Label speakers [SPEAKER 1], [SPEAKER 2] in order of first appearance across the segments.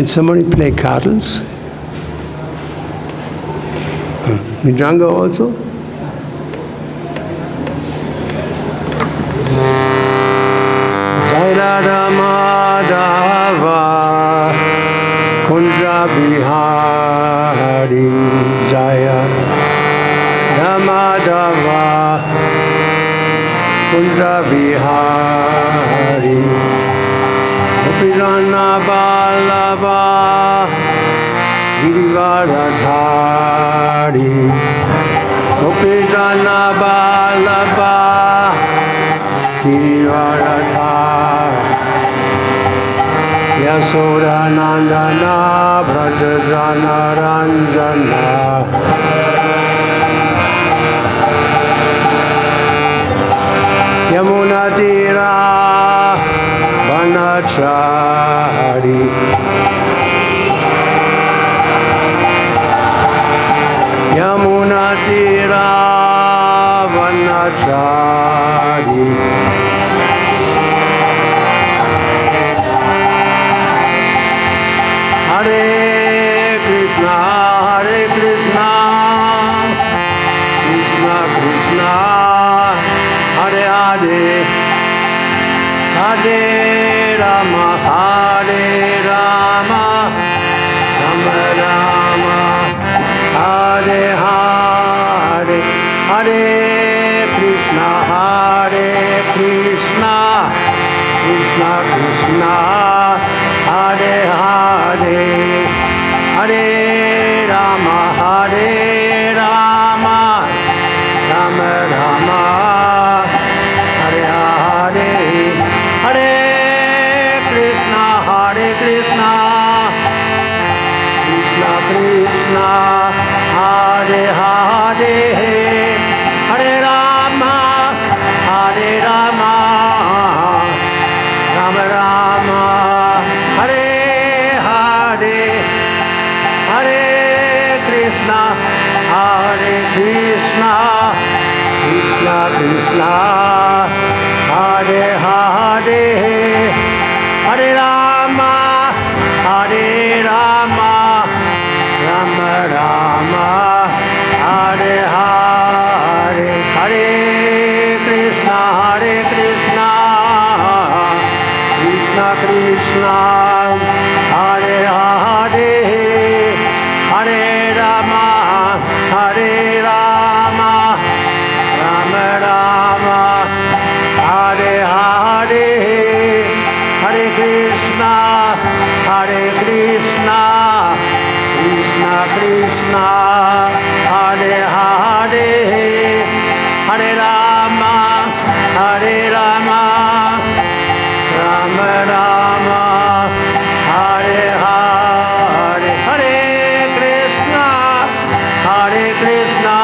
[SPEAKER 1] Can somebody play cartels? Mridanga also? Jaya Madhava Kunja Bihari Jaya Madhava Kunja Bihari Gopirana Balaba Girivaradhari Gopirana Balaba Girivaradhari Yasoda Nandana Brajajana Ranjana Yamuna Tira Vanachari Yamuna Tira Vanachari Hare Krishna, Krishna Krishna, Hare Hare, Hare Rama, Hare Rama, Rama Rama, Hare Hare, Hare Krishna, Krishna Krishna, Hare Hare, Hare Rama, Rama Rama, Hare Hare, Hare Krishna, Krishna Krishna, Hare Hare, Hare Rama, Rama Rama, Hare Hare, Hare Krishna, Krishna Krishna, Hare Hare, Hare Rama, Rama Rama, Hare Hare, Hare Krishna, Krishna Krishna, Hare Hare, Hare Rama, Rama Rama, Hare Hare, Hare Krishna, Krishna Krishna, Hare Hare, Hare Rama, Rama Rama, Hare Hare, Hare Krishna,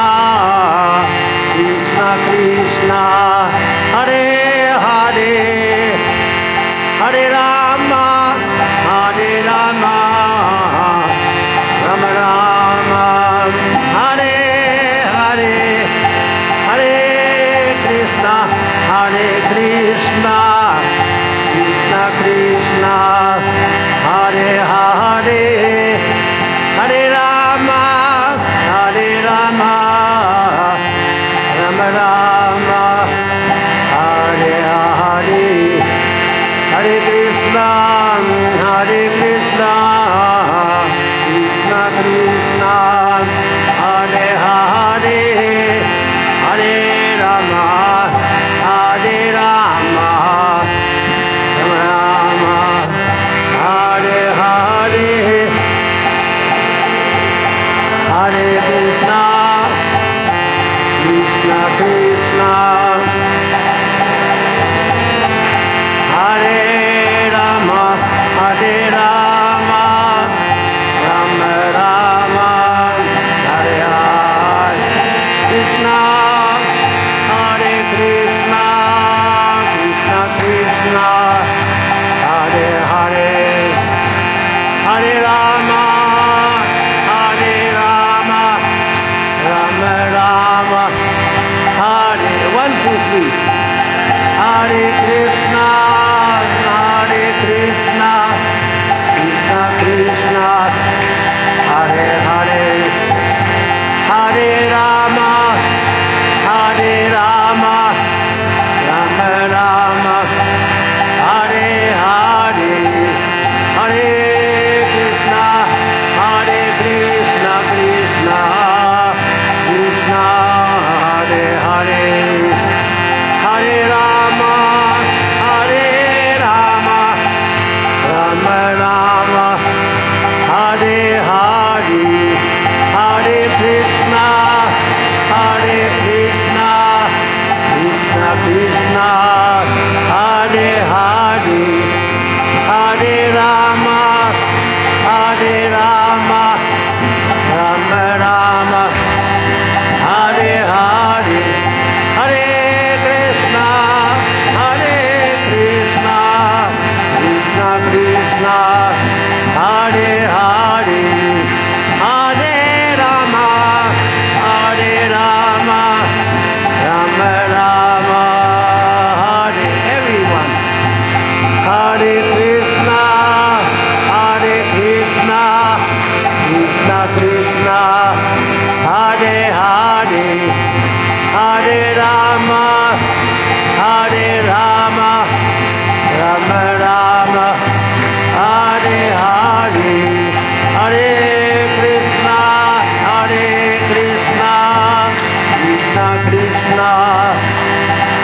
[SPEAKER 1] Krishna Krishna, Hare Hare, Hare Rama, Rama Rama, Hare Hare, Hare Krishna, Krishna Krishna, Hare Hare, Hare Rama, Rama Rama, Hare Hare, Hare Krishna, Krishna Krishna, Hare Hare, Hare Rama, Rama Rama, Hare Hare, Hare Krishna, Krishna Krishna, Hare Rama, Rama Rama, Hare Hare, Krishna, Hare Krishna, Krishna Krishna, Hare Hare, Hare Rama, Rama Rama, Hare 1, 2, 3, Hare Krishna, Krishna Krishna,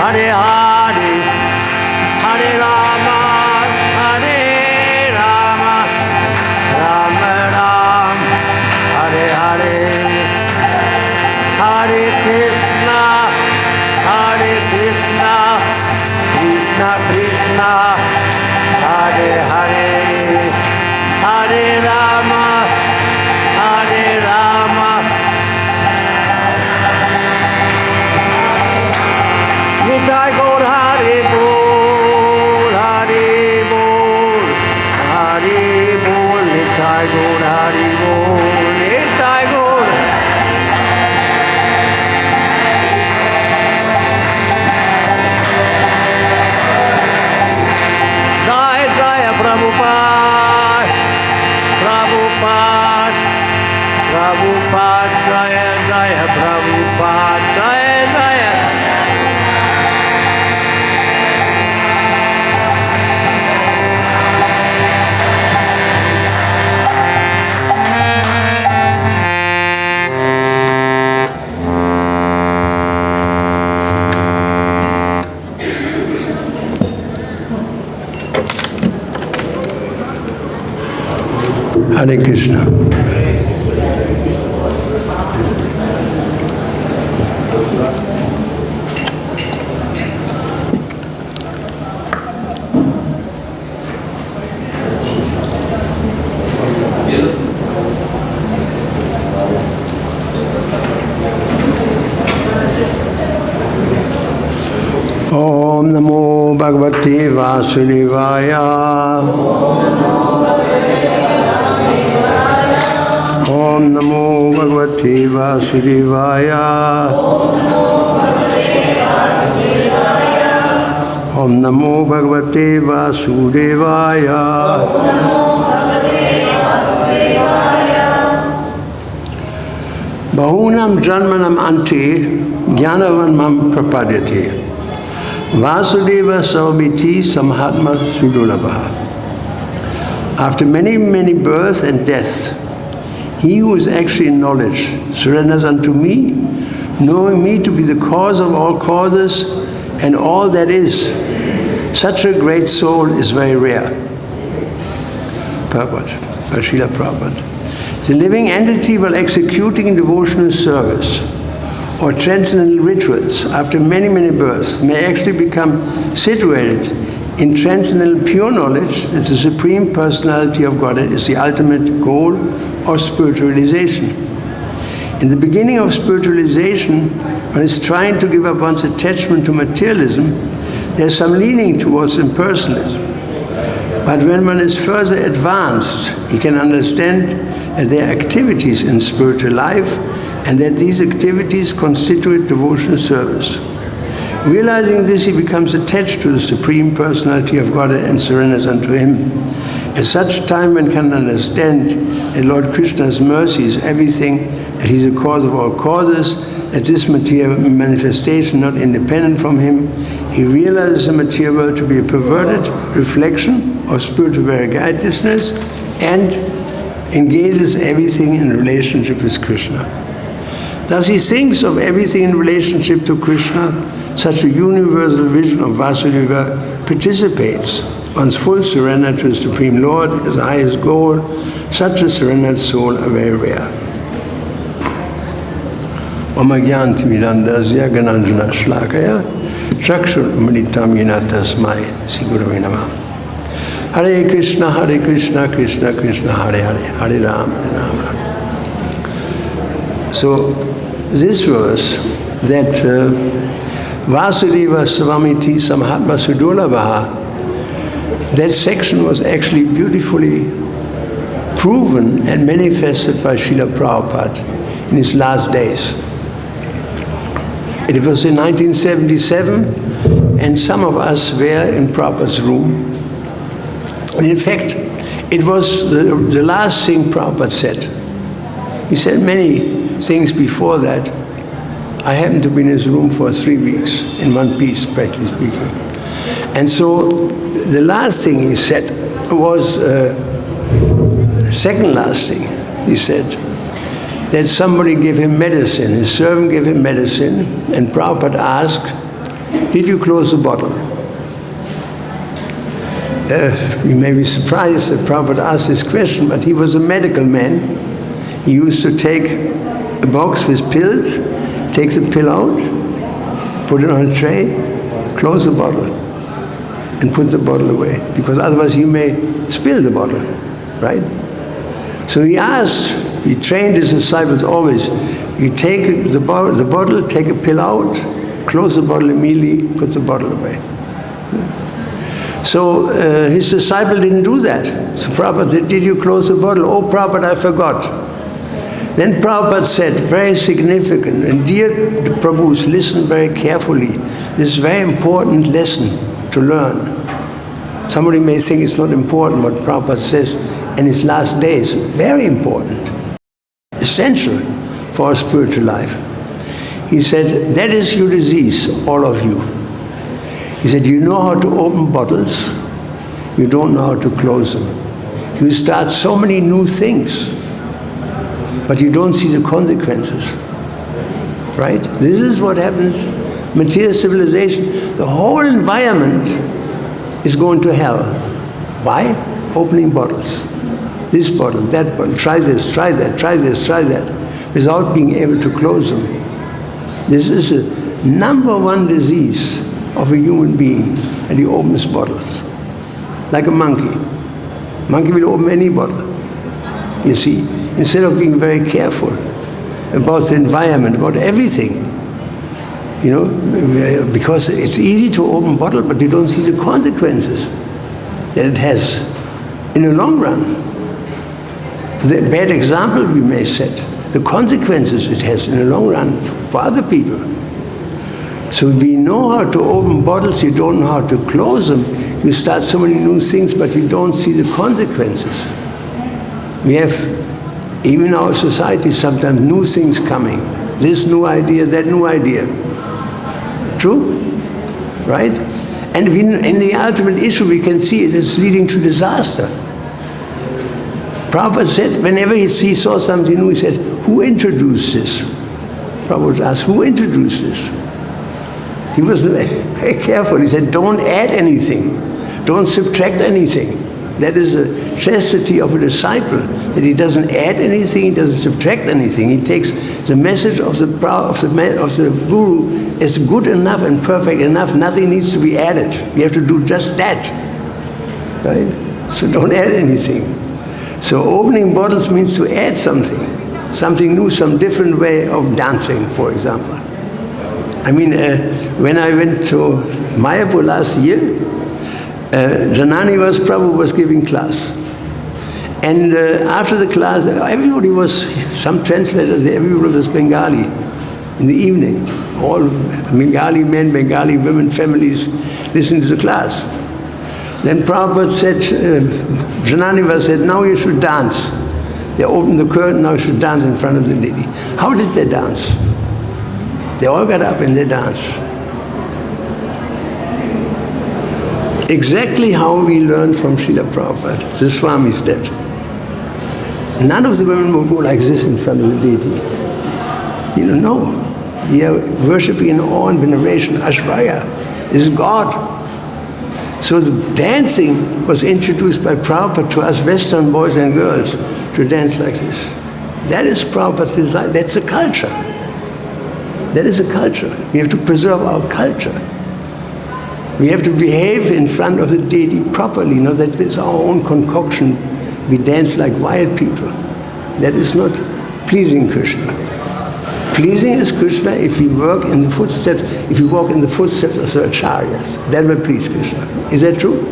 [SPEAKER 1] Hare Hare, Hare Rama, Hare Rama, Rama Ram, Hare Hare, Hare Krishna, Hare Krishna, Krishna Krishna, Hare Hare, Hare Rama, Hare Rama. Nitai Gaur Hare Bol, Hare Bol, Hare Bol, Nitai Gaur Hare Bol, Nitai Gaur. Jai Jai Prabhupada, Prabhupada, Prabhupada, Jaya Jaya Prabhupada, Jaya Jaya. Hare Krishna. Om Namo Bhagavate Vāsudevaya. Om Namo Bhagavate Vāsudevaya. Om Namo Bhagavate Vāsudevaya. Bahūnāṁ janmanām ante jñānavān prapadyate. Vāsudeva saumiti samhatma su-durlabhaḥ. After many, many births and deaths, he who is actually in knowledge surrenders unto me, knowing me to be the cause of all causes and all that is. Such a great soul is very rare. Purport by Srila Prabhupada. The living entity, while executing devotional service or transcendental rituals after many, many births, may actually become situated in transcendental pure knowledge that the Supreme Personality of Godhead is the ultimate goal of spiritualization. In the beginning of spiritualization, one is trying to give up one's attachment to materialism. There's some leaning towards impersonalism. But when one is further advanced, he can understand that there are activities in spiritual life and that these activities constitute devotional service. Realizing this, he becomes attached to the Supreme Personality of Godhead and surrenders unto him. At such time, one can understand that Lord Kṛṣṇa's mercy is everything, that he is the cause of all causes, that this material manifestation not independent from him. He realizes the material world to be a perverted reflection of spiritual variegatedness and engages everything in relationship with Kṛṣṇa. Thus he thinks of everything in relationship to Kṛṣṇa. Such a universal vision of Vāsudeva precipitates one's full surrender to the Supreme Lord as the highest goal. Such a surrendered soul are very rare. Mama Gyantimirandasya Gananjana Shlakaya Chakshur Umritam Yena Tasmai Sigurave Namah. Hare Krishna, Hare Krishna, Krishna Krishna, Hare Hare, Hare Ram, Hare Rama. So this verse that Vāsudeva Svamiti Samhatma su-durlabhaḥ, that section was actually beautifully proven and manifested by Srila Prabhupada in his last days. It was in 1977, and some of us were in Prabhupada's room. And in fact, it was the last thing Prabhupada said. He said many things before that. I happened to be in his room for 3 weeks, in one piece, practically speaking. And so the last thing he said was, the second last thing he said, that somebody gave him medicine, his servant gave him medicine, and Prabhupada asked, did you close the bottle? You may be surprised that Prabhupada asked this question, but he was a medical man. He used to take a box with pills, takes a pill out, put it on a tray, close the bottle, and put the bottle away, because otherwise you may spill the bottle, right? So he asked, he trained his disciples always, you take the bottle, take a pill out, close the bottle immediately, put the bottle away. So his disciple didn't do that. So Prabhupada said, did you close the bottle? Oh, Prabhupada, I forgot. Then Prabhupada said, very significant, and dear Prabhus, listen very carefully. This is a very important lesson to learn. Somebody may think it's not important what Prabhupada says in his last days. Very important. Essential for our spiritual life. He said, that is your disease, all of you. He said, you know how to open bottles, you don't know how to close them. You start so many new things, but you don't see the consequences, right? This is what happens, material civilization. The whole environment is going to hell. Why? Opening bottles. This bottle, that bottle, try this, try that, try this, try that, without being able to close them. This is a #1 disease of a human being, and he opens bottles. Like a monkey. Monkey will open any bottle, you see, instead of being very careful about the environment, about everything. You know, because it's easy to open a bottle, but you don't see the consequences that it has in the long run. The bad example we may set, the consequences it has in the long run for other people. So we know how to open bottles, you don't know how to close them. You start so many new things, but you don't see the consequences. We have, even in our society, sometimes new things coming. This new idea, that new idea. True? Right? And in the ultimate issue, we can see it is leading to disaster. Prabhupada said, whenever he saw something new, he said, who introduced this? Prabhupada asked, who introduced this? He was very careful. He said, don't add anything. Don't subtract anything. That is the chastity of a disciple, that he doesn't add anything, he doesn't subtract anything. He takes the message of the Guru as good enough and perfect enough. Nothing needs to be added. You have to do just that. Right? So don't add anything. So opening bottles means to add something. Something new, some different way of dancing, for example. I mean, when I went to Mayapur last year, Janani Prabhu was giving class. And after the class, everybody was, some translators, everybody was Bengali in the evening. All Bengali men, Bengali women, families listened to the class. Then Prabhupada said, Janani said, now you should dance. They opened the curtain, now you should dance in front of the lady. How did they dance? They all got up and they danced. Exactly how we learned from Srila Prabhupada. The Swami's dead. None of the women will go like this in front of the deity. You don't know. We are worshipping in awe and veneration. Ashvaya is God. So the dancing was introduced by Prabhupada to us Western boys and girls to dance like this. That is Prabhupada's design. That's a culture. That is a culture. We have to preserve our culture. We have to behave in front of the deity properly, not that it's our own concoction. We dance like wild people. That is not pleasing Krishna. Pleasing is Krishna if we work in the footsteps, if we walk in the footsteps of the acharyas. That will please Krishna. Is that true?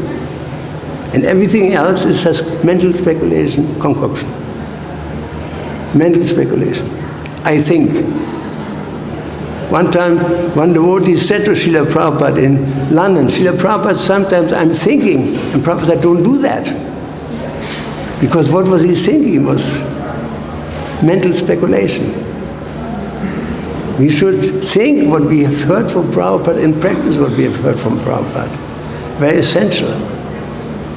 [SPEAKER 1] And everything else is just mental speculation, concoction. Mental speculation. I think. One time, one devotee said to Srila Prabhupada in London, Srila Prabhupada, sometimes I'm thinking, and Prabhupada said, don't do that. Because what was he thinking was mental speculation. We should think what we have heard from Prabhupada and practice what we have heard from Prabhupada. Very essential.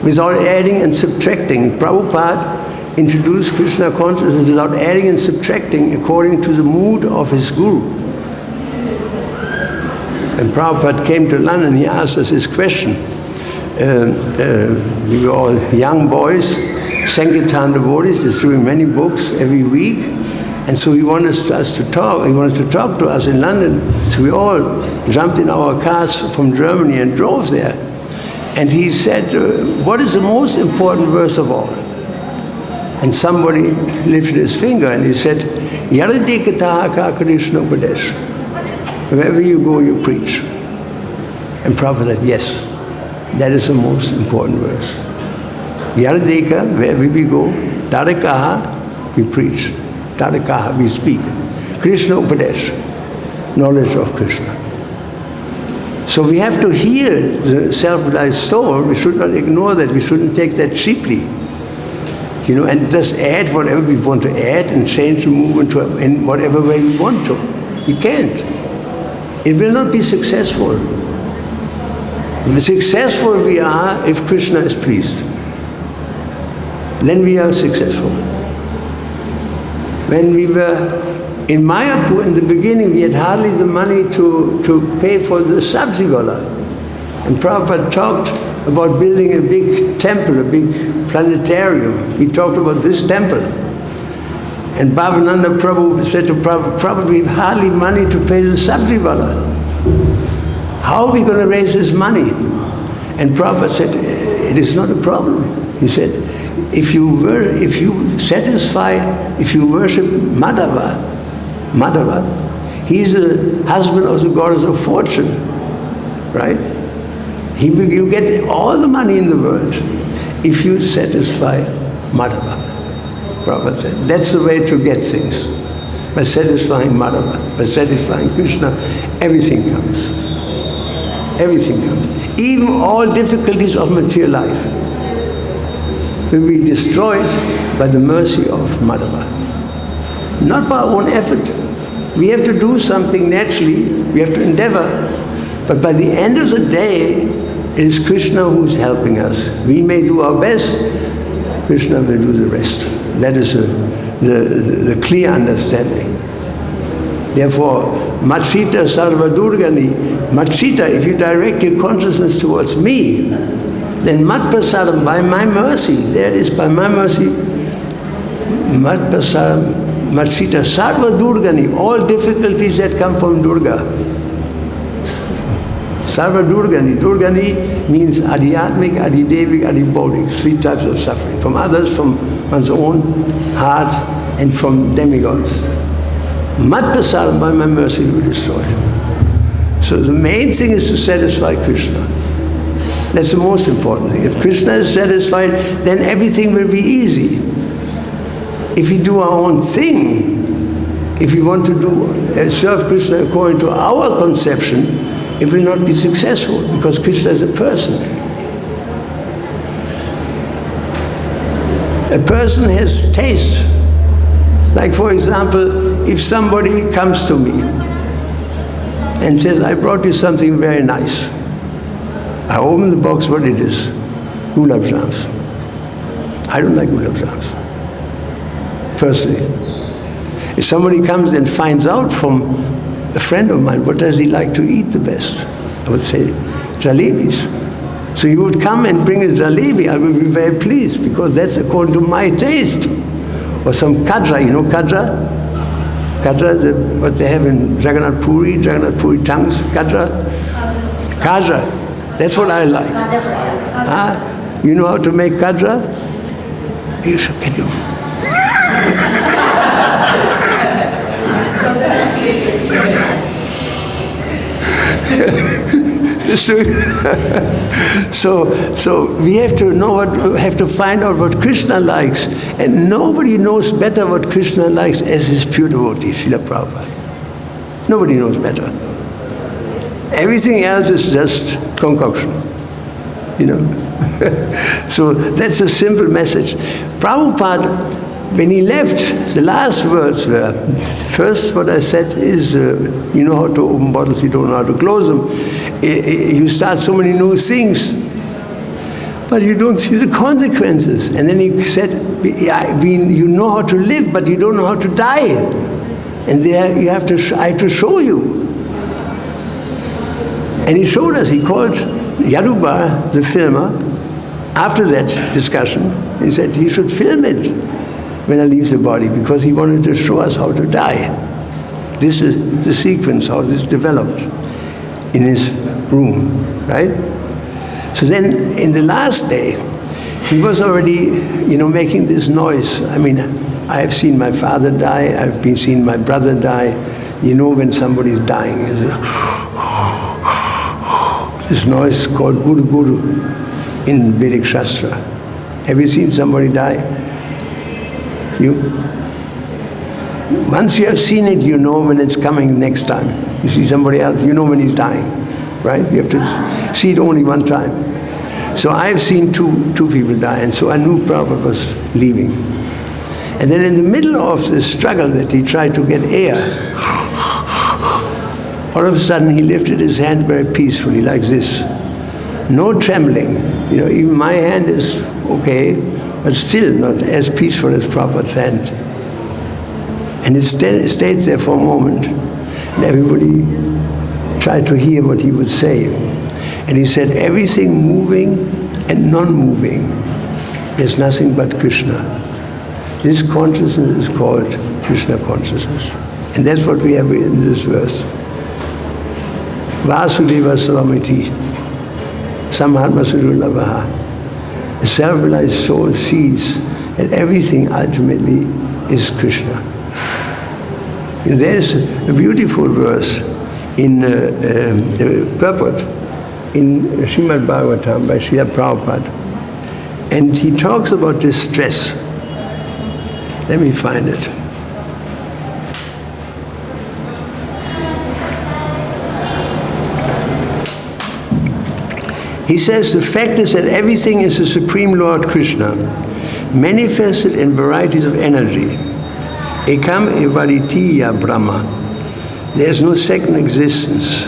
[SPEAKER 1] Without adding and subtracting. Prabhupada introduced Krishna consciousness without adding and subtracting according to the mood of his guru. A And Prabhupada came to London, he asked us this question. We were all young boys, Sankirtan devotees, distributing many books every week. And so he wanted us to talk. He wanted to talk to us in London. So we all jumped in our cars from Germany and drove there. And he said, what is the most important verse of all? And somebody lifted his finger and he said, Yaradekataha Krishna Upadesh. Wherever you go, you preach. And Prabhupada said, yes, that is the most important verse. Yaradeka, wherever we go, Tarakaha, we preach. Tarakaha, we speak. Krishna Upadesh, knowledge of Krishna. So we have to hear the self-realized soul. We should not ignore that. We shouldn't take that cheaply. You know, and just add whatever we want to add and change the movement in whatever way we want to. We can't. It will not be successful. Successful we are if Krishna is pleased. Then we are successful. When we were in Mayapur, in the beginning, we had hardly the money to pay for the sabzi wala. And Prabhupada talked about building a big temple, a big planetarium. He talked about this temple. And Bhavananda Prabhu said to Prabhupada, we have hardly money to pay the sabzi wala. How are we going to raise this money? And Prabhupada said, it is not a problem. He said, if you worship Madhava, he is the husband of the goddess of fortune, right? You get all the money in the world if you satisfy Madhava. Prabhupada said, that's the way to get things. By satisfying Madhava, by satisfying Krishna, everything comes. Everything comes. Even all difficulties of material life will be destroyed by the mercy of Madhava. Not by our own effort. We have to do something naturally, we have to endeavor. But by the end of the day, it is Krishna who is helping us. We may do our best, Krishna will do the rest. That is the clear understanding. Therefore, Matsita Sarva Durgani, Matsita, if you direct your consciousness towards me, then Matpasaram, by my mercy, there it is, by my mercy, Matpasaram, Matsita Sarva Durgani, all difficulties that come from Durga. Sarva Durgani. Durgani means adhyatmic, adhidevik, adhibodic, 3 types of suffering. From others, from one's own heart, and from demigods. Matpasaram, by my mercy, will destroy. So the main thing is to satisfy Krishna. That's the most important thing. If Krishna is satisfied, then everything will be easy. If we do our own thing, if we want to serve Krishna according to our conception, it will not be successful, because Krishna is a person. A person has taste. Like, for example, if somebody comes to me and says, I brought you something very nice. I open the box, what it is? Gulab jams. I don't like gulab jams, personally. If somebody comes and finds out from a friend of mine, what does he like to eat the best? I would say, jalebis. So he would come and bring a jalebi. I would be very pleased, because that's according to my taste. Or some kadra, you know kadra? Kadra is what they have in Jagannath Puri tongues, kadra. Kadra, that's what I like. Huh? You know how to make kadra? You should, can you? So we have to know have to find out what Krishna likes, and nobody knows better what Krishna likes as his pure devotee, Srila Prabhupada. Nobody knows better. Everything else is just concoction, you know. So that's a simple message. Prabhupada, when he left, the last words were, first what I said is, you know how to open bottles, you don't know how to close them. You start so many new things, but you don't see the consequences. And then he said, you know how to live, but you don't know how to die. And there I have to show you. And he showed us, he called Yadubar, the filmer, after that discussion. He said he should film it when I leave the body, because he wanted to show us how to die. This is the sequence, how this developed in his room, right? So then, in the last day, he was already, making this noise. I mean, I have seen my father die, I've been seeing my brother die. You know when somebody's dying, this noise called Guru Guru in Vedic Shastra. Have you seen somebody die? You? Once you have seen it, you know when it's coming next time. You see somebody else, you know when he's dying, right? You have to see it only one time. So I've seen two people die, and so I knew Prabhupada was leaving. And then in the middle of the struggle that he tried to get air, all of a sudden he lifted his hand very peacefully, like this. No trembling. Even my hand is okay, but still not as peaceful as Prabhupada's hand. And it stayed there for a moment, and everybody tried to hear what he would say. And he said, everything moving and non-moving, there's nothing but Krishna. This consciousness is called Krishna consciousness. And that's what we have in this verse. Vāsudeva salamiti, samhatma su-durlabhaḥ. The self-realized soul sees that everything ultimately is Krishna. There's a beautiful verse in Purport in Srimad Bhagavatam by Srila Prabhupada. And he talks about distress. Let me find it. He says, the fact is that everything is the Supreme Lord Kṛṣṇa, manifested in varieties of energy. Ekam evaritiya Brahma. There is no second existence.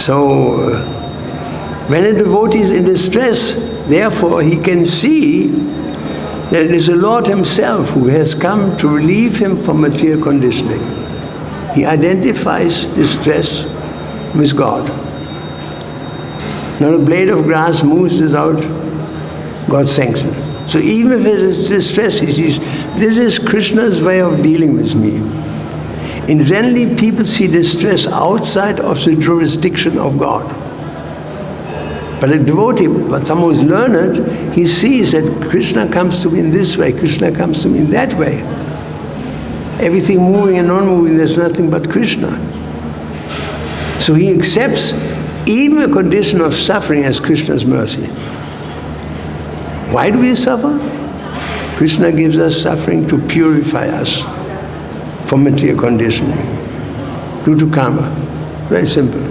[SPEAKER 1] So, when a devotee is in distress, therefore he can see that it is the Lord himself who has come to relieve him from material conditioning. He identifies distress with God. Not a blade of grass moves without God's sanction. So even if it is distress, he sees, this is Krishna's way of dealing with me. And generally people see distress outside of the jurisdiction of God. But a devotee, but someone who is learned, he sees that Krishna comes to me in this way, Krishna comes to me in that way. Everything moving and non-moving, there's nothing but Krishna. So he accepts even a condition of suffering as Krishna's mercy. Why do we suffer? Krishna gives us suffering to purify us from material conditioning, due to karma. Very simple.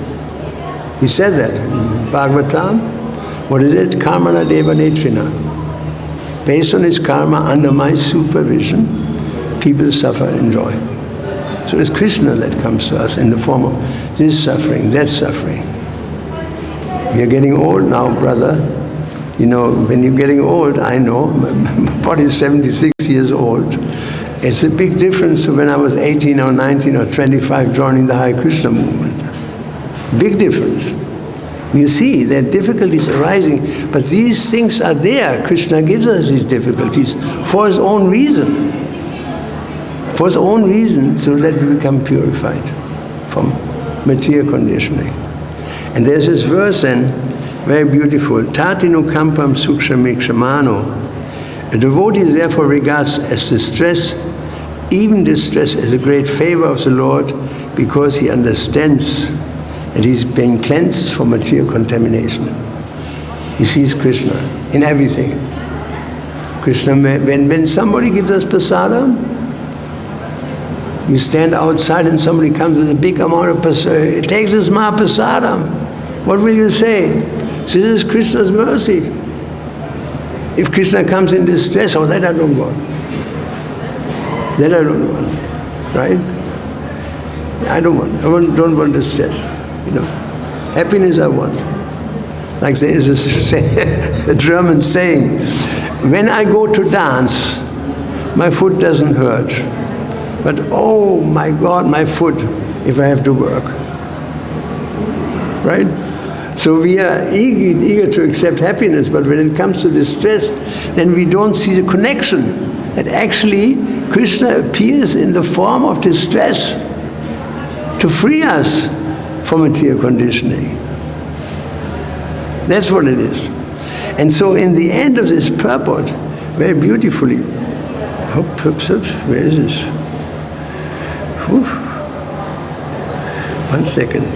[SPEAKER 1] He says that in Bhagavatam. What is it? Karmana deva netrina. Based on his karma, under my supervision, people suffer and enjoy. So it's Krishna that comes to us in the form of this suffering, that suffering. You're getting old now, brother. When you're getting old, I know, my body is 76 years old. It's a big difference to when I was 18 or 19 or 25 joining the Hare Krishna movement. Big difference. You see, there are difficulties arising, but these things are there. Krishna gives us these difficulties for his own reason. For his own reason, so that we become purified from material conditioning. And there's this verse then, very beautiful. Tatinu kampam sukshamikshamano. A devotee therefore regards as distress, even distress, as a great favor of the Lord, because he understands that he's being cleansed from material contamination. He sees Krishna in everything. Krishna, when somebody gives us prasadam, you stand outside and somebody comes with a big amount of prasadam, takes this mahaprasadam. What will you say? This is Krishna's mercy. If Krishna comes in distress, oh, that I don't want. That I don't want, right? I don't don't want distress, Happiness I want. Like there is a German saying, when I go to dance, my foot doesn't hurt. But oh my God, my foot, if I have to work. right? So we are eager to accept happiness, but when it comes to distress, then we don't see the connection that actually Krishna appears in the form of distress to free us from material conditioning. That's what it is. And so in the end of this purport, very beautifully, where is this? Whew. 1 second.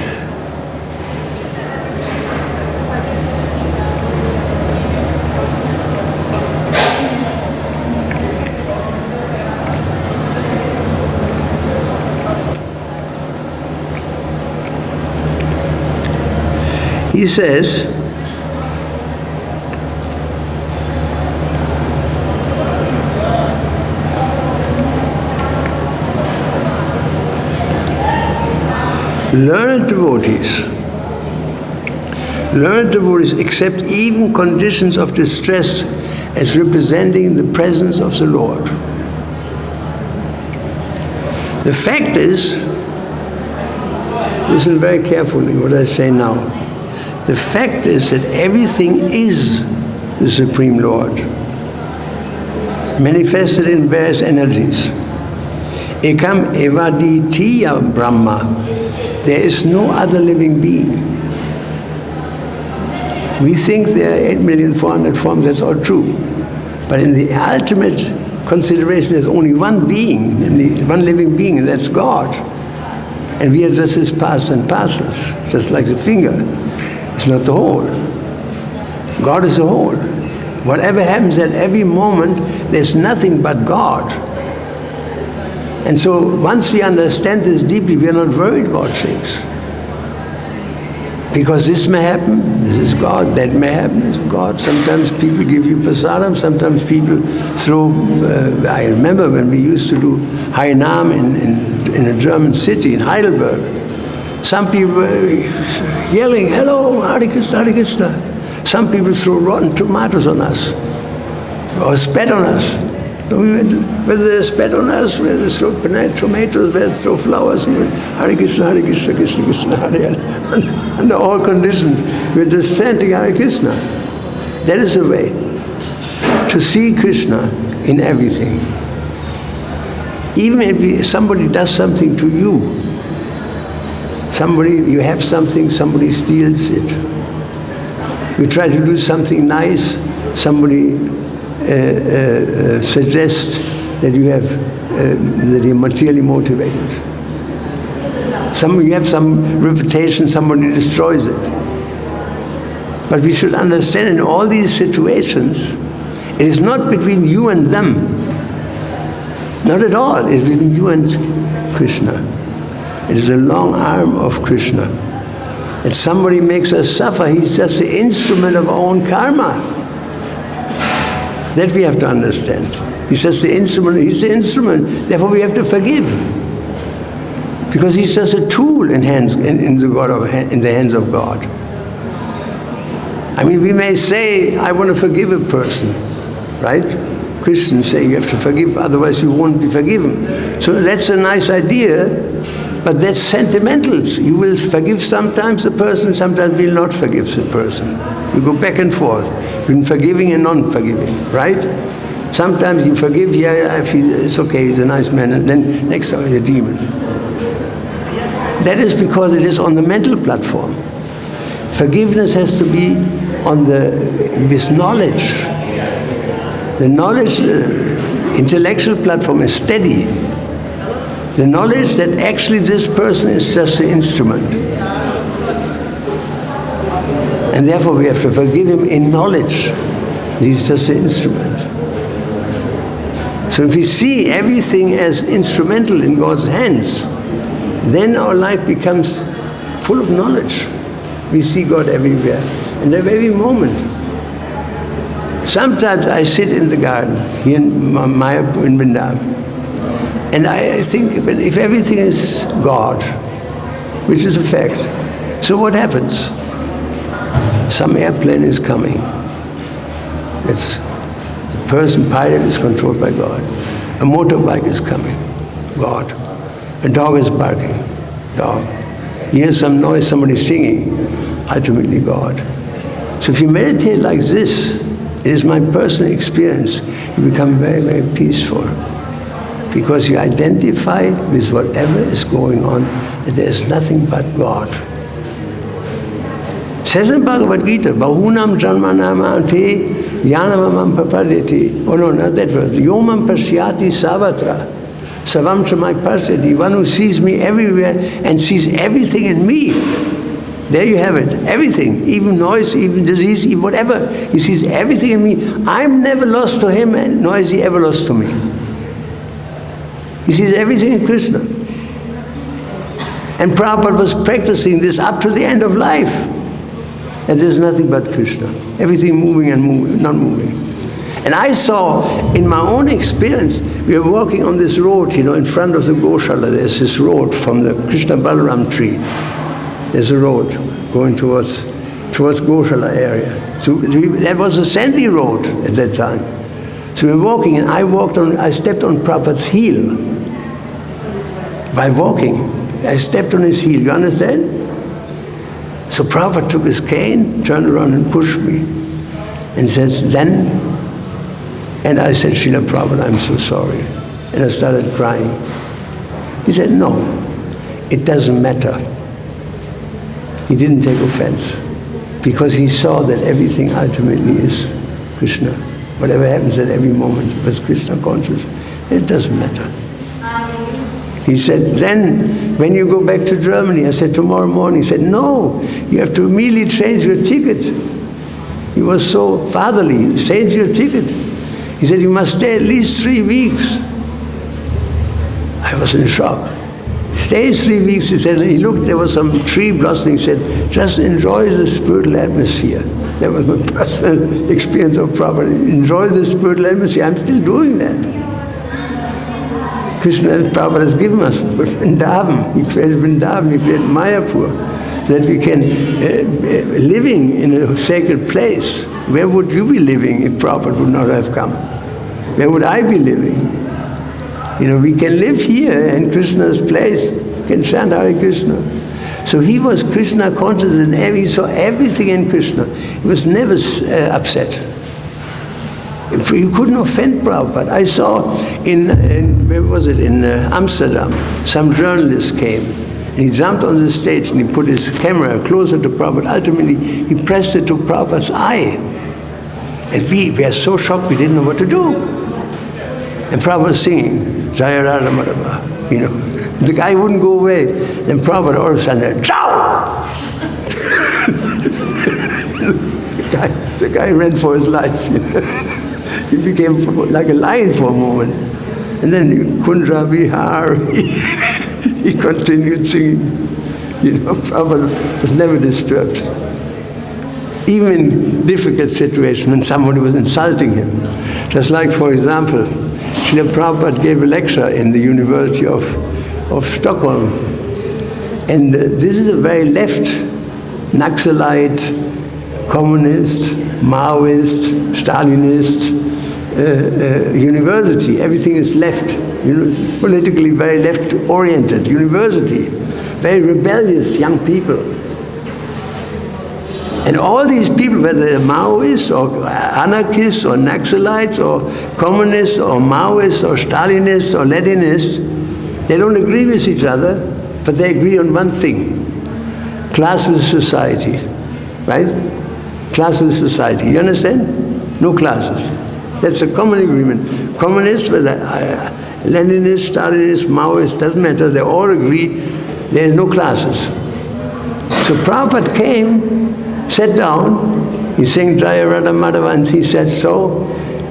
[SPEAKER 1] He says, learned devotees accept even conditions of distress as representing the presence of the Lord. The fact is, listen very carefully what I say now. The fact is that everything is the Supreme Lord, manifested in various energies. Ekam evaditiya Brahma. There is no other living being. We think there are 8,400,000 forms, that's all true. But in the ultimate consideration, there's only one being, one living being, and that's God. And we are just his parts and parcels, just like the finger. It's not the whole. God is the whole. Whatever happens at every moment, there's nothing but God. And so once we understand this deeply, we are not worried about things. Because this may happen, this is God. That may happen, this is God. Sometimes people give you prasadam, sometimes people throw, I remember when we used to do mahā-ātmā in a German city, in Heidelberg. Some people were yelling, hello, Hare Krishna, Hare Krishna. Some people threw rotten tomatoes on us, or spat on us. We went, whether they spat on us, whether they throw tomatoes, whether they throw flowers, we went, Hare Krishna, Hare Krishna, Krishna Krishna, Hare Hare. Under all conditions, we're just chanting Hare Krishna. That is the way to see Krishna in everything. Even if somebody does something to you, you have something, somebody steals it. You try to do something nice, somebody suggests that that you're materially motivated. You have some reputation, somebody destroys it. But we should understand in all these situations, it is not between you and them. Not at all. It is between you and Krishna. It is a long arm of Krishna. If somebody makes us suffer, he's just the instrument of our own karma. That we have to understand. He's just the instrument, he's the instrument, therefore we have to forgive. Because he's just a tool in the hands of God. I mean, we may say, I want to forgive a person, right? Christians say you have to forgive, otherwise you won't be forgiven. So that's a nice idea, but that's sentimental. You will forgive sometimes the person, sometimes you will not forgive the person. You go back and forth between forgiving and non-forgiving, right? Sometimes you forgive, yeah, it's okay, he's a nice man, and then next time he's a demon. That is because it is on the mental platform. Forgiveness has to be on with knowledge. The knowledge, intellectual platform is steady. The knowledge that actually this person is just the instrument. And therefore we have to forgive him in knowledge that he's just the instrument. So if we see everything as instrumental in God's hands, then our life becomes full of knowledge. We see God everywhere and at every moment. Sometimes I sit in the garden here in Vrindavan, and I think if everything is God, which is a fact, so what happens? Some airplane is coming. The pilot is controlled by God. A motorbike is coming, God. A dog is barking, dog. You hear some noise, somebody singing, ultimately God. So if you meditate like this, it is my personal experience, you become very, very peaceful. Because you identify with whatever is going on, and there's nothing but God. Says in Bhagavad-Gita, bahūnāṁ janmanām ante jñānavān prapadyate. Oh no, not that word. Yomam pasyati sarvatra. Sarvam cha pasyati. One who sees me everywhere and sees everything in me. There you have it. Everything. Even noise, even disease, even whatever. He sees everything in me. I'm never lost to him, and nor is he ever lost to me. He sees everything in Krishna. And Prabhupada was practicing this up to the end of life. And there's nothing but Krishna. Everything moving and moving, not moving. And I saw, in my own experience, we were walking on this road, in front of the Goshala. There's this road from the Krishna Balaram tree. There's a road going towards Goshala area. So that was a sandy road at that time. So we were walking, and I stepped on Prabhupada's heel. By walking, I stepped on his heel. You understand? So Prabhupada took his cane, turned around and pushed me, and says, then, and I said, Srila Prabhupada, I'm so sorry. And I started crying. He said, no, it doesn't matter. He didn't take offense, because he saw that everything ultimately is Krishna. Whatever happens at every moment was Krishna conscious. It doesn't matter. He said, then, when you go back to Germany, I said, tomorrow morning. He said, no, you have to immediately change your ticket. He was so fatherly. Change your ticket. He said, you must stay at least 3 weeks. I was in shock. Stay 3 weeks, he said, and he looked, there was some tree blossoming. He said, just enjoy the spiritual atmosphere. That was my personal experience of Prabhupada. Enjoy the spiritual atmosphere. I'm still doing that. Krishna Prabhupada has given us Vrindavan. He created Vrindavan, he created Mayapur, so that we can, living in a sacred place. Where would you be living if Prabhupada would not have come? Where would I be living? We can live here in Krishna's place, we can chant Hare Krishna. So he was Krishna conscious, and he saw everything in Krishna. He was never upset. You couldn't offend Prabhupada. I saw where was it, in Amsterdam, some journalist came, and he jumped on the stage and he put his camera closer to Prabhupada. Ultimately, he pressed it to Prabhupada's eye. And we were so shocked we didn't know what to do. And Prabhupada was singing, Jaya Radha Madhava, The guy wouldn't go away. Then Prabhupada all of a sudden, Chow! the guy ran for his life. He became like a lion for a moment. And then Kundra Vihar, he continued singing. Prabhupada was never disturbed. Even in difficult situations when somebody was insulting him. Just like, for example, Srila Prabhupada gave a lecture in the University of Stockholm. And this is a very left, Naxalite, communist, Maoist, Stalinist university. Everything is left, politically very left-oriented university. Very rebellious young people. And all these people, whether they're Maoists or anarchists or Naxalites or communists or Maoists or Stalinists or Leninists, they don't agree with each other, but they agree on one thing: classless society, right? Classless society. You understand? No classes. That's a common agreement. Communists, whether Leninists, Stalinists, Maoists, doesn't matter, they all agree there is no classes. So Prabhupada came, sat down, he sang Jaya Radha Madhava, and he said, so,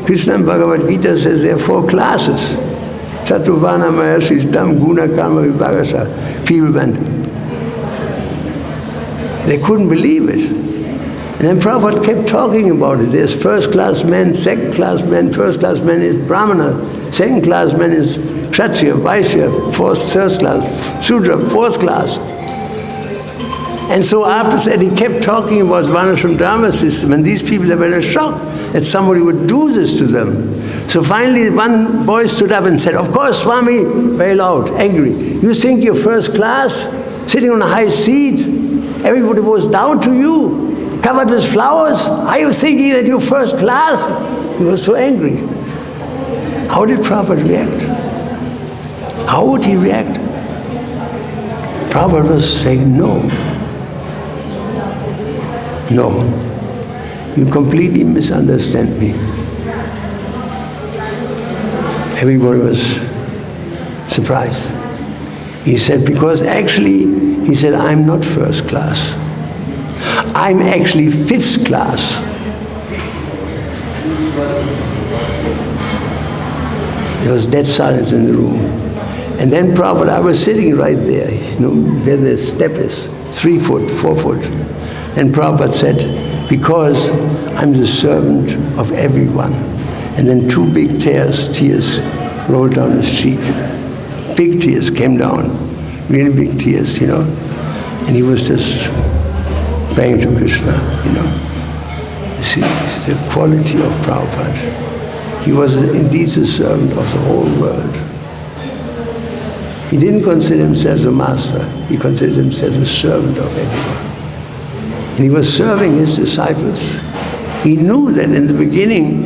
[SPEAKER 1] Krishna and Bhagavad-Gita says there are 4 classes. Chatuvana Maya Sristam Guna Karma Vibhagasa. People went. They couldn't believe it. And then Prabhupada kept talking about it. There's first-class men, second-class men. First-class men is Brahmana. Second-class men is Kshatriya, Vaishya, third class, Shudra, 4th class. And so after that, he kept talking about Varnashram Dharma system, and these people were in shock that somebody would do this to them. So finally, one boy stood up and said, of course, Swami, very loud, angry, you think you're first class? sitting on a high seat. Everybody was down to you, covered with flowers. Are you thinking that you're first class? He was so angry. How did Prabhupada react? How would he react? Prabhupada was saying, no. No. You completely misunderstand me. Everybody was surprised. He said, because actually, he said, I'm not first class. I'm actually fifth class. There was dead silence in the room. And then Prabhupada, I was sitting right there, you know, where the step is, 3 foot, 4 foot. And Prabhupada said, because I'm the servant of everyone. And then 2 big tears rolled down his cheek. Big tears came down, really big tears, you know. And he was just praying to Krishna, you know. You see, the quality of Prabhupada. He was indeed the servant of the whole world. He didn't consider himself a master. He considered himself a servant of everyone. And he was serving his disciples. He knew that in the beginning,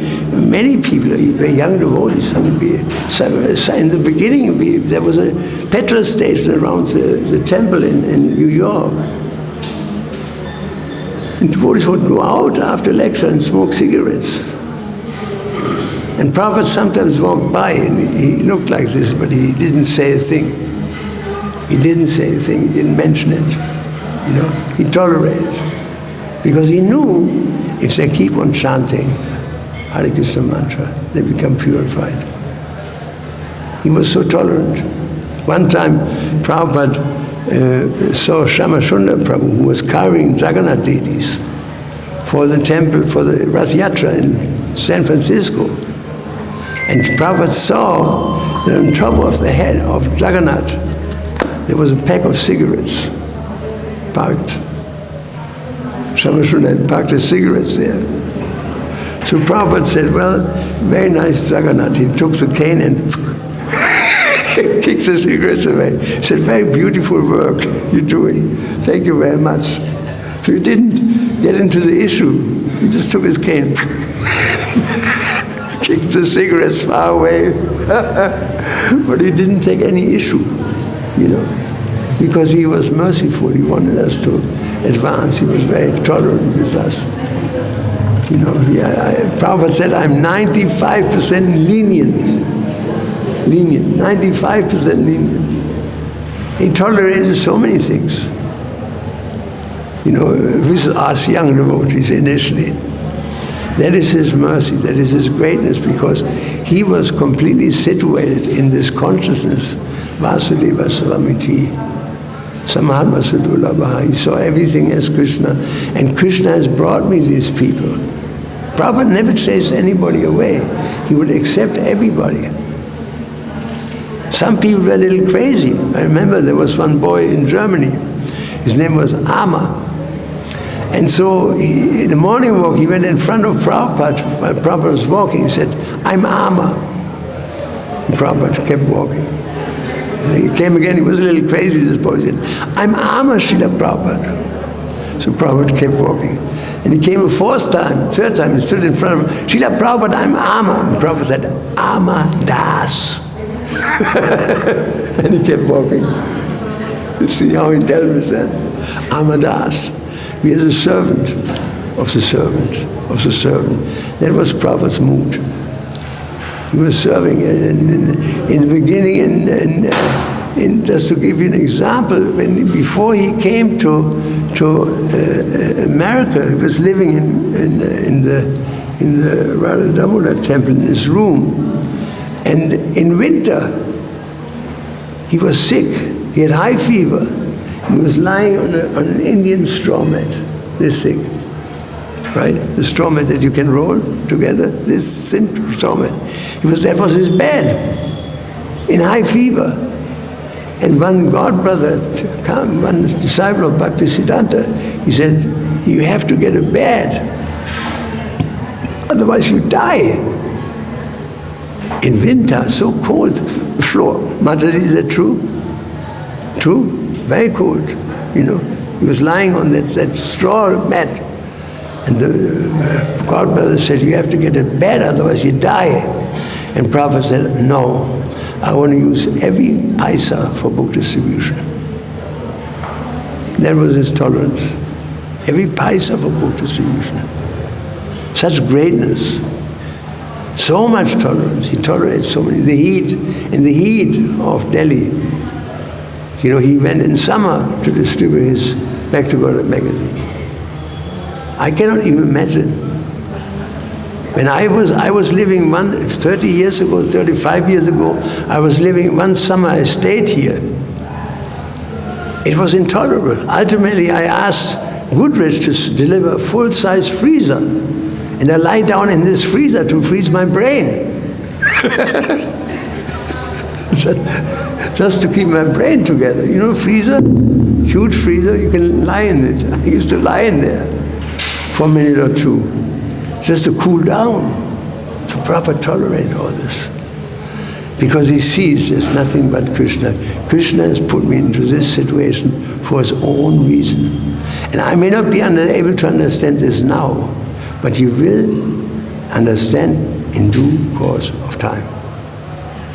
[SPEAKER 1] many people, very young devotees, in the beginning, there was a petrol station around the temple in New York. And devotees would go out after lecture and smoke cigarettes. And Prabhupada sometimes walked by and he looked like this, but he didn't say a thing. He didn't say a thing, he didn't mention it. You know, he tolerated. Because he knew if they keep on chanting Hare Krishna mantra, they become purified. He was so tolerant. One time, Prabhupada saw Shyamsundar Prabhu, who was carrying Jagannath deities for the temple, for the Rath Yatra in San Francisco. And Prabhupada saw that on top of the head of Jagannath, there was a pack of cigarettes parked. Shyamsundar had parked his cigarettes there. So Prabhupada said, well, very nice Jagannath. He took the cane and kicked the cigarettes away. He said, very beautiful work you're doing. Thank you very much. So he didn't get into the issue. He just took his cane, kicked the cigarettes far away. But he didn't take any issue, you know, because he was merciful. He wanted us to advance. He was very tolerant with us. You know, Prabhupada said, I'm 95% lenient. 95% lenient. He tolerated so many things. You know, with us young devotees initially. That is his mercy, that is his greatness, because he was completely situated in this consciousness. Vāsudeva Svamiti. Samahātmā su-durlabhaḥ. He saw everything as Krishna. And Krishna has brought me these people. Prabhupada never chased anybody away. He would accept everybody. Some people were a little crazy. I remember there was one boy in Germany. His name was Amma. And so in the morning walk, he went in front of Prabhupada. While Prabhupada was walking, he said, I'm Amma. And Prabhupada kept walking. And he came again, he was a little crazy, this boy. He said, I'm Amma, Srila Prabhupada. So Prabhupada kept walking. And he came a 4th time, 3rd time, he stood in front of him. Srila Prabhupada, I'm Amma. And Prabhupada said, Amma Das. And he kept walking. You see how he dealt with that? Amma Das. We are the servant of the servant of the servant. That was Prabhupada's mood. He was serving in the beginning, and just to give you an example, before he came to America, he was living in the Radha Damodar temple in his room, and in winter he was sick. He had high fever. He was lying on an Indian straw mat, this thick, right? The straw mat that you can roll together, this thin straw mat. That was his bed, in high fever. And one godbrother, one disciple of Bhaktisiddhanta, he said, you have to get a bed, otherwise you die. In winter, so cold, the floor. Mataji, is that true? True? very cold, you know. He was lying on that straw mat. And the godmother said, you have to get a bed, otherwise you die. And Prabhupada said, no, I want to use every paisa for book distribution. That was his tolerance. Every paisa for book distribution. Such greatness. So much tolerance. He tolerated so many. In the heat of Delhi, you know, he went in summer to distribute his Back to God magazine. I cannot even imagine. When I was living 30 years ago, 35 years ago, I was living one summer, I stayed here. It was intolerable. Ultimately, I asked Goodrich to deliver a full-size freezer. And I lie down in this freezer to freeze my brain. Just to keep my brain together. You know, freezer, huge freezer, you can lie in it. I used to lie in there for a minute or two, just to cool down, to properly tolerate all this. Because he sees there's nothing but Krishna. Krishna has put me into this situation for his own reason. And I may not be able to understand this now, but you will understand in due course of time.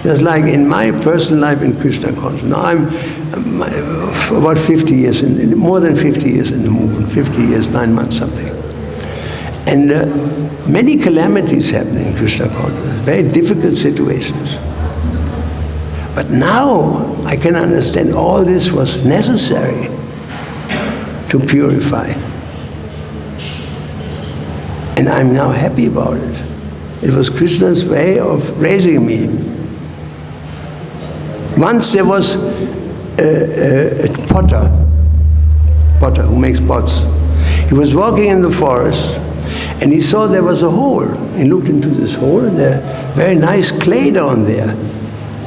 [SPEAKER 1] Just like in my personal life in Krishna consciousness. Now I'm about 50 years, more than 50 years in the movement, 50 years, 9 months, something. And many calamities happen in Krishna consciousness, very difficult situations. But now I can understand all this was necessary to purify. And I'm now happy about it. It was Krishna's way of raising me. Once there was a potter who makes pots. He was walking in the forest and he saw there was a hole. He looked into this hole and there was very nice clay down there.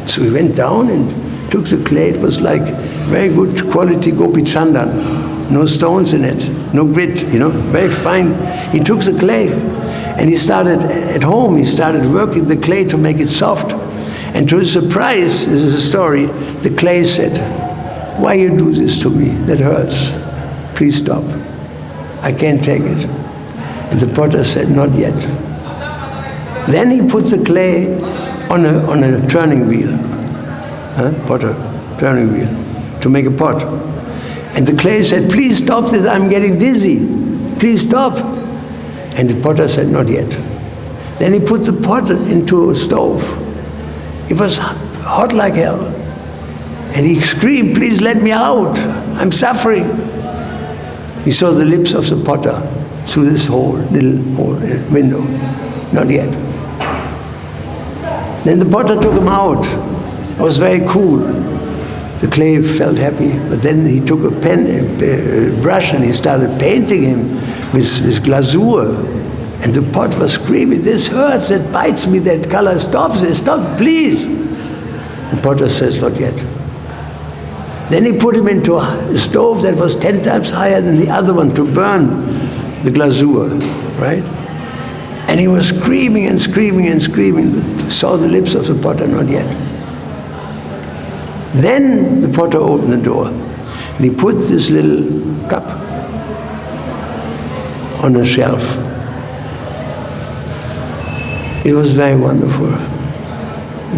[SPEAKER 1] So he went down and took the clay. It was like very good quality gopi chandan. No stones in it, no grit, you know, very fine. He took the clay and he started, at home, he started working the clay to make it soft. And to his surprise, this is a story, the clay said, why you do this to me? That hurts. Please stop. I can't take it. And the potter said, not yet. Then he puts the clay on a turning wheel. Potter, turning wheel, to make a pot. And the clay said, please stop this, I'm getting dizzy. Please stop. And the potter said, not yet. Then he put the pot into a stove. It was hot like hell. And he screamed, please let me out. I'm suffering. He saw the lips of the potter through this little window. Not yet. Then the potter took him out. It was very cool. The clay felt happy. But then he took a brush, and he started painting him with this glazur. And the pot was screaming, this hurts, it bites me, that color, stop this, stop, please. The potter says, not yet. Then he put him into a stove that was 10 times higher than the other one to burn the glazur, right? And he was screaming and screaming and screaming. Saw the lips of the potter, not yet. Then the potter opened the door and he put this little cup on a shelf. It was very wonderful.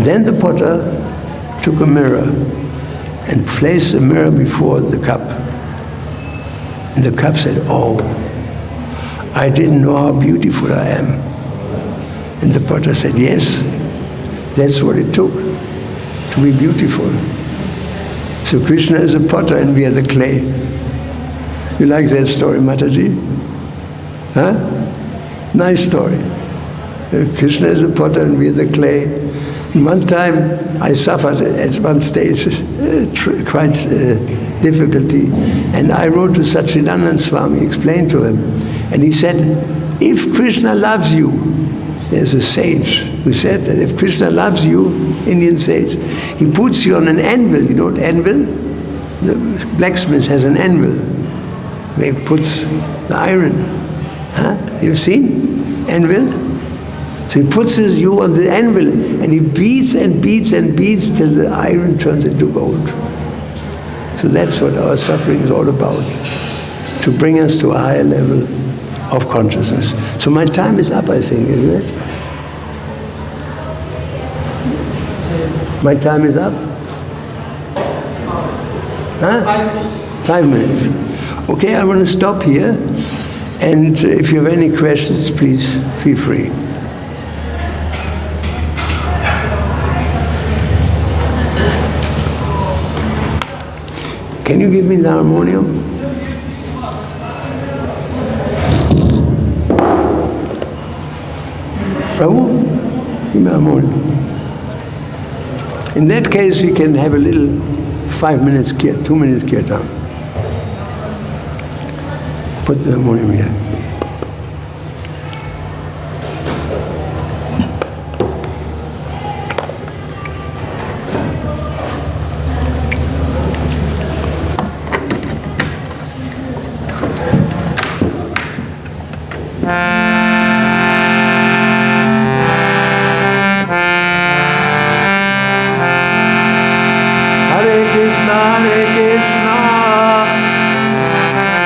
[SPEAKER 1] Then the potter took a mirror and placed the mirror before the cup. And the cup said, oh, I didn't know how beautiful I am. And the potter said, yes, that's what it took to be beautiful. So Krishna is a potter and we are the clay. You like that story, Mataji? Huh? Nice story. Krishna is a potter and we are the clay. And one time I suffered at one stage quite difficulty, and I wrote to Sachidanand Swami, explained to him, and he said, if Krishna loves you, there's a sage who said that if Krishna loves you, Indian sage, he puts you on an anvil. You know what anvil? The blacksmith has an anvil where he puts the iron. Huh? You've seen anvil? So he puts you on the anvil and he beats and beats and beats till the iron turns into gold. So that's what our suffering is all about, to bring us to a higher level of consciousness. So my time is up, I think, isn't it? My time is up? Huh? 5 minutes. Okay, I want to stop here. And if you have any questions, please feel free. Can you give me the harmonium? Prabhu, give me a harmonium. In that case, we can have a little 5 minutes, 2 minutes kirtan. Put the harmonium here. Hare Krishna,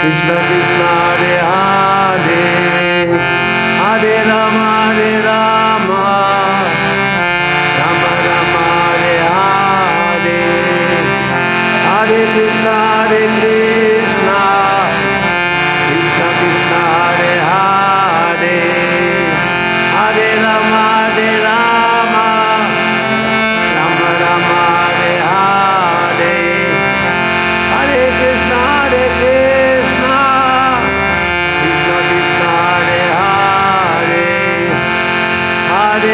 [SPEAKER 1] Krishna Krishna, Hare Rama, Rama Rama, Hare Hare Krishna, Krishna Krishna, Hare Hare Rama, Rama Rama, Hare Krishna, Krishna Krishna, Hare Hare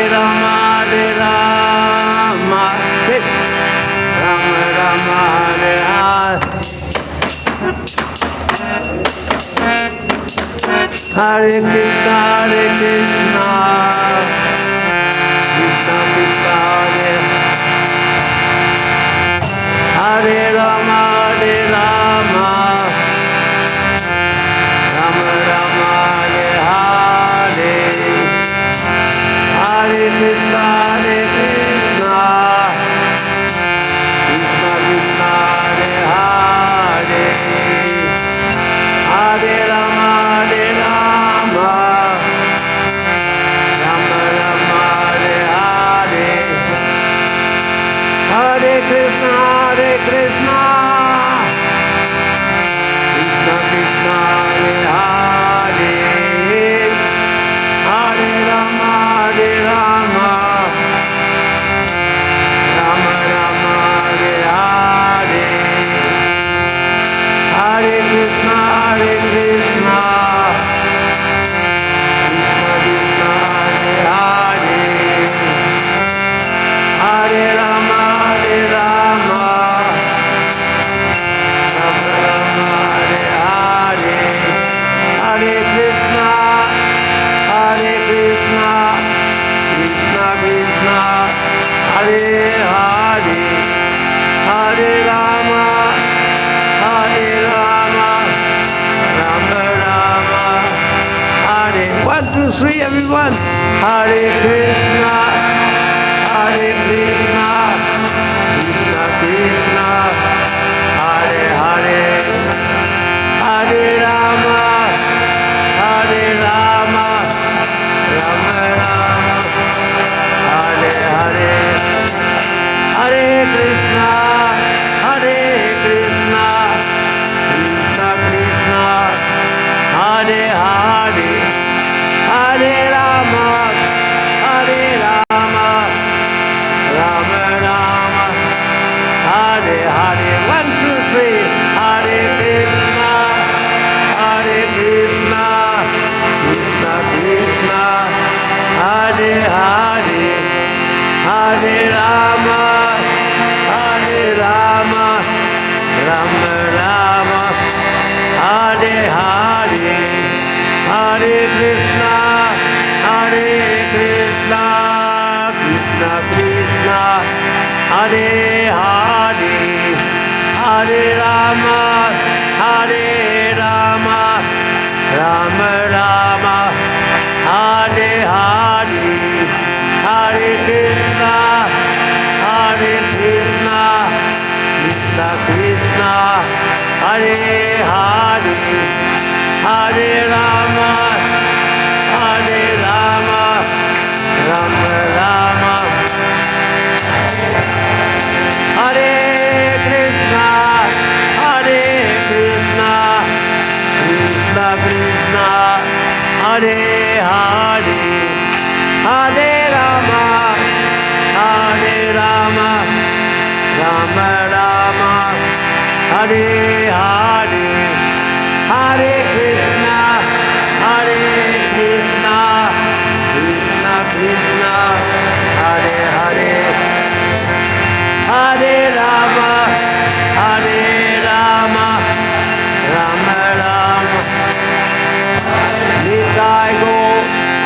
[SPEAKER 1] Rama, Rama Rama, Hare Hare Krishna, Krishna Krishna, Hare Hare Rama, Rama Rama, Hare Hare Krishna, Krishna Krishna, Hare Hare Hare Rama, Rama Rama, Hare 1, 2, 3, everyone. Hare Krishna, Krishna Krishna, Hare Hare Hare Rama, Rama Rama, Hare Hare Hare Krishna, Krishna Krishna, Hare Hare Hare Rama, Rama Rama, Hare Hare 1, 2, 3. Hare Krishna, Krishna Krishna, Hare Hare Hare Rama, Rama Rama, Hare Hare Hare Krishna, Krishna Krishna, Hare Hare Hare Rama, Rama Rama, Hare Hare Hare Krishna, Krishna Krishna, Hare Rama, Hare Rama, Rama Rama, Hare Krishna, Hare Krishna, Krishna Krishna, Hare Hare, Hare Rama, Hare Rama, Rama Rama, Hare Hare, Hare Krishna, Hare Krishna, Krishna Krishna, Hare Hare, Hare Rama, Hare Rama, Rama Rama, Nitai Go,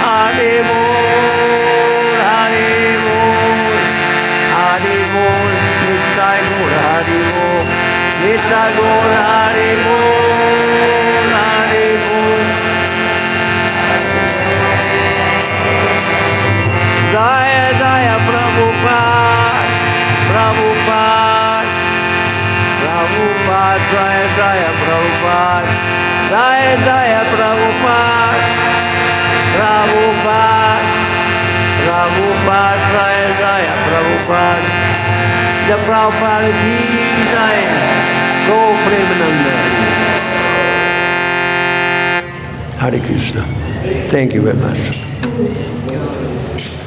[SPEAKER 1] Hare Bol, Hare Bol, Hare Bol, Nitai Go, Hare Bol, Nitai Go, Hare Bol, Hare Bol. Jaya Jaya Prabhupada, Prabhupada, Prabhupada, Jaya Jaya Prabhupada, Jaya Jaya Prabhupada, Prabhupada, Prabhupada, Jaya Jaya Prabhupada, the Prabhupada Ki Jaya, Go Premananda. Hare Krishna. Thank you very much.